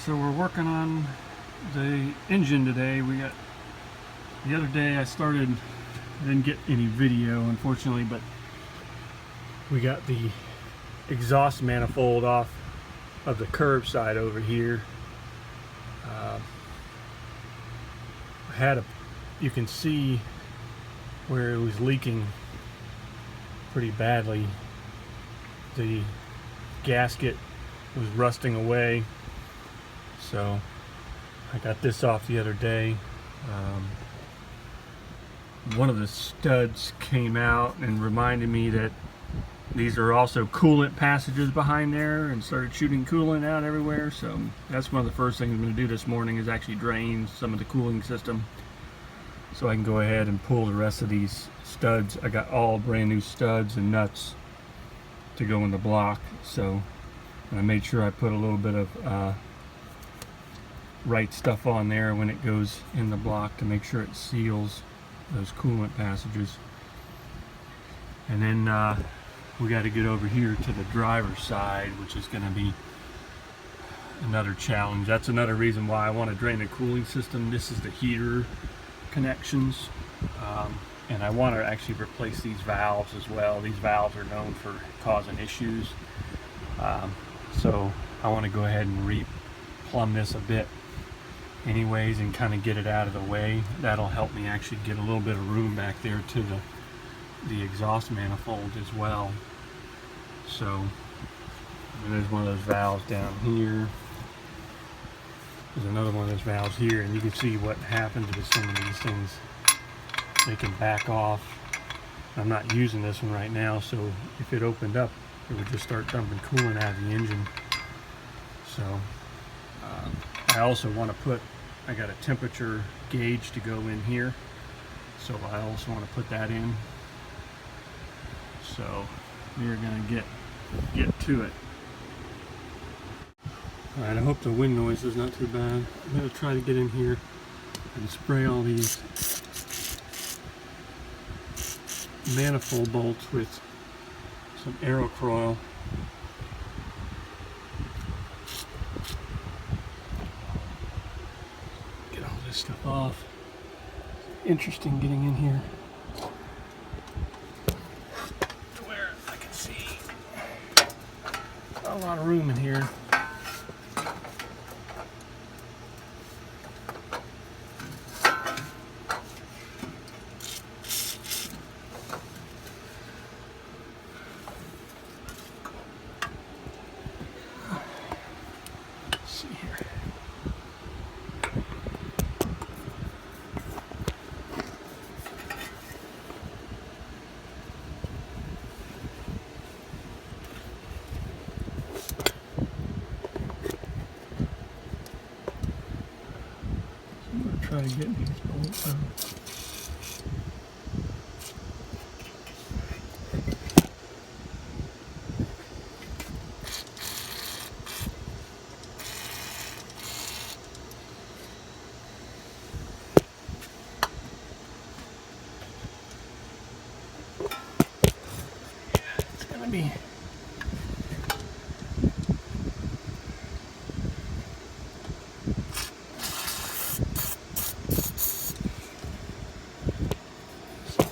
So we're working on the engine today. The other day I didn't get any video unfortunately, but we got the exhaust manifold off of the curb side over here. You can see where it was leaking pretty badly. The gasket was rusting away, so I got this off the other day. One of the studs came out and reminded me that these are also coolant passages behind there, and started shooting coolant out everywhere. So that's one of the first things I'm going to do this morning, is actually drain some of the cooling system so I can go ahead and pull the rest of these studs. I got all brand new studs and nuts to go in the block, so I made sure I put a little bit of right stuff on there when it goes in the block to make sure it seals those coolant passages. And then we got to get over here to the driver's side, which is going to be another challenge. That's another reason why I want to drain the cooling system. This is the heater connections, and I want to actually replace these valves as well. These valves are known for causing issues, so I want to go ahead and re-plumb this a bit anyways and kind of get it out of the way. That'll help me actually get a little bit of room back there to the exhaust manifold as well. So there's one of those valves down here. There's another one of those valves here, and you can see what happens with some of these things. They can back off. I'm not using this one right now, so if it opened up, it would just start dumping coolant out of the engine. So I also want to I got a temperature gauge to go in here, so I also want to put that in. So we're going to get to it. Alright, I hope the wind noise is not too bad. I'm going to try to get in here and spray all these manifold bolts with some Aerocroil. Get all this stuff off. Interesting getting in here to where I can see a lot of room in here. Try to get these bolts out. It's gonna be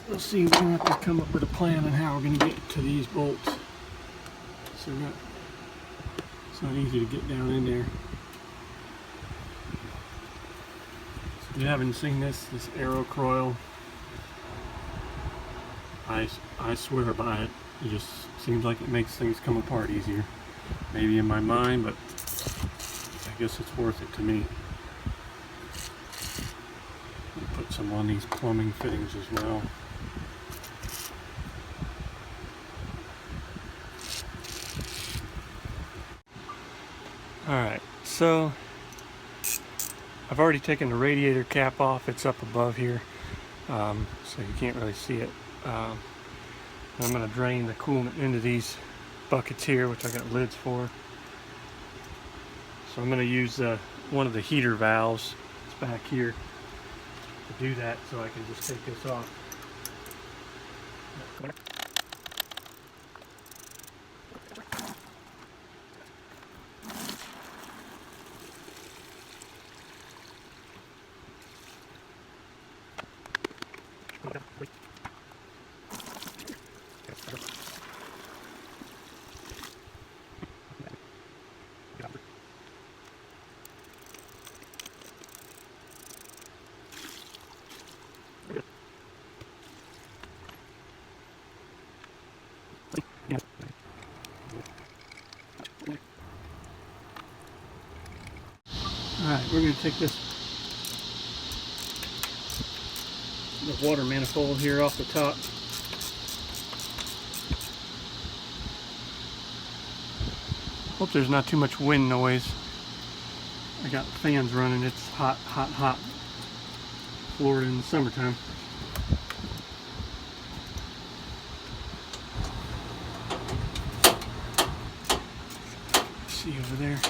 we'll see. We're going to have to come up with a plan on how we're going to get to these bolts. So it's not easy to get down in there. So if you haven't seen this Aerocroil, I swear by it. It just seems like it makes things come apart easier. Maybe in my mind, but I guess it's worth it to me. I'll put some on these plumbing fittings as well. Alright, so I've already taken the radiator cap off. It's up above here, so you can't really see it. I'm going to drain the coolant into these buckets here, which I got lids for. So I'm going to use one of the heater valves. It's back here to do that, so I can just take this off. take the water manifold here off the top. Hope there's not too much wind noise. I got fans running. It's hot, hot, hot. Florida in the summertime. See over there.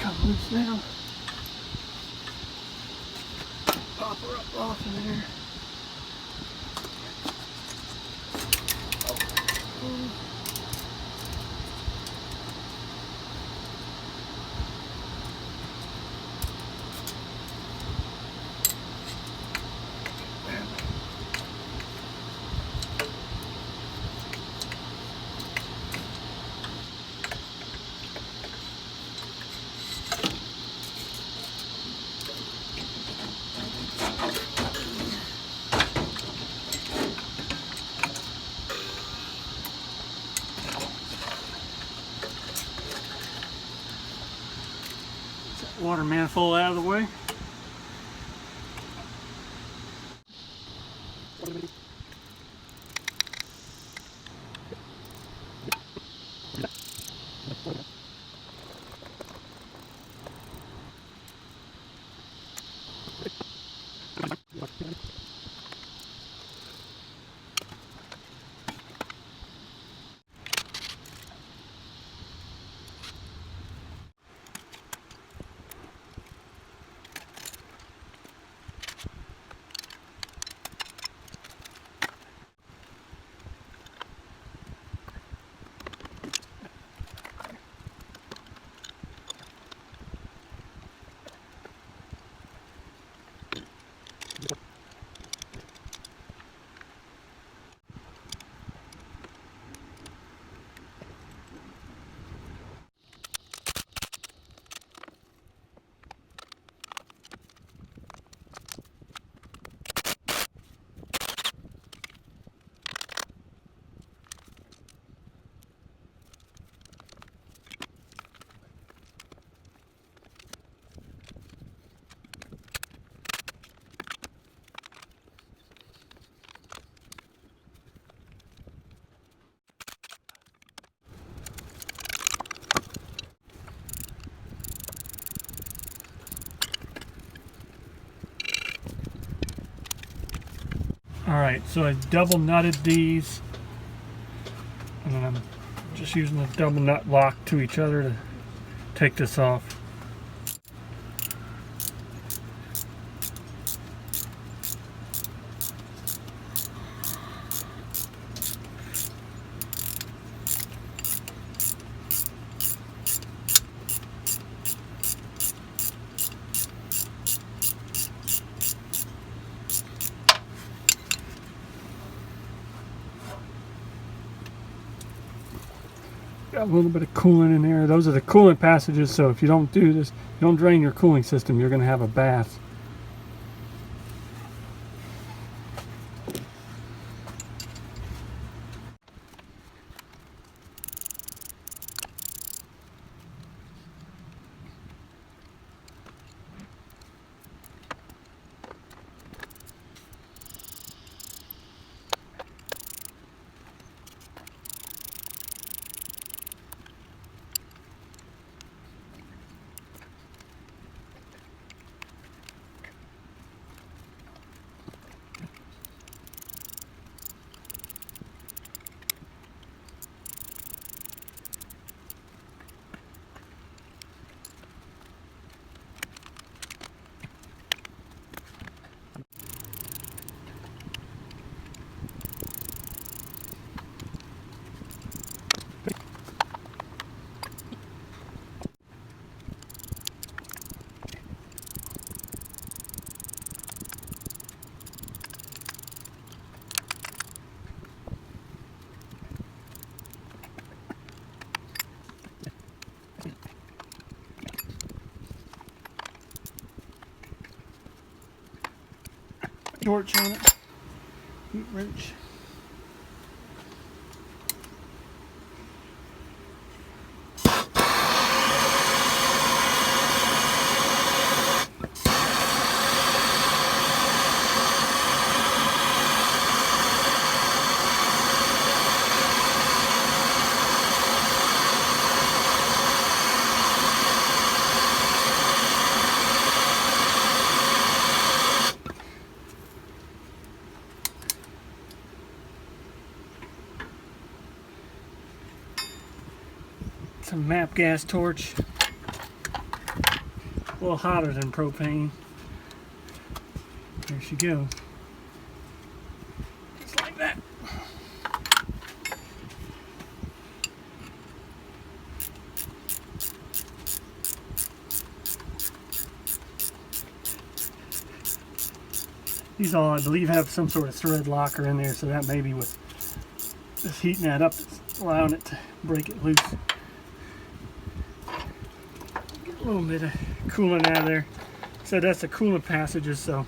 Come loose now. Pop her up off in there. Water manifold out of the way. Alright, so I double nutted these, and then I'm just using the double nut lock to each other to take this off. Got a little bit of coolant in there. Those are the coolant passages, so if you don't do this, you don't drain your cooling system, you're going to have a bath. torch on it. Heat wrench. Some MAP gas torch, a little hotter than propane. There she goes. Just like that. These all, I believe, have some sort of thread locker in there, so that maybe with just heating that up, it's allowing it to break it loose. A little bit of coolant out of there. So that's the coolant passages, so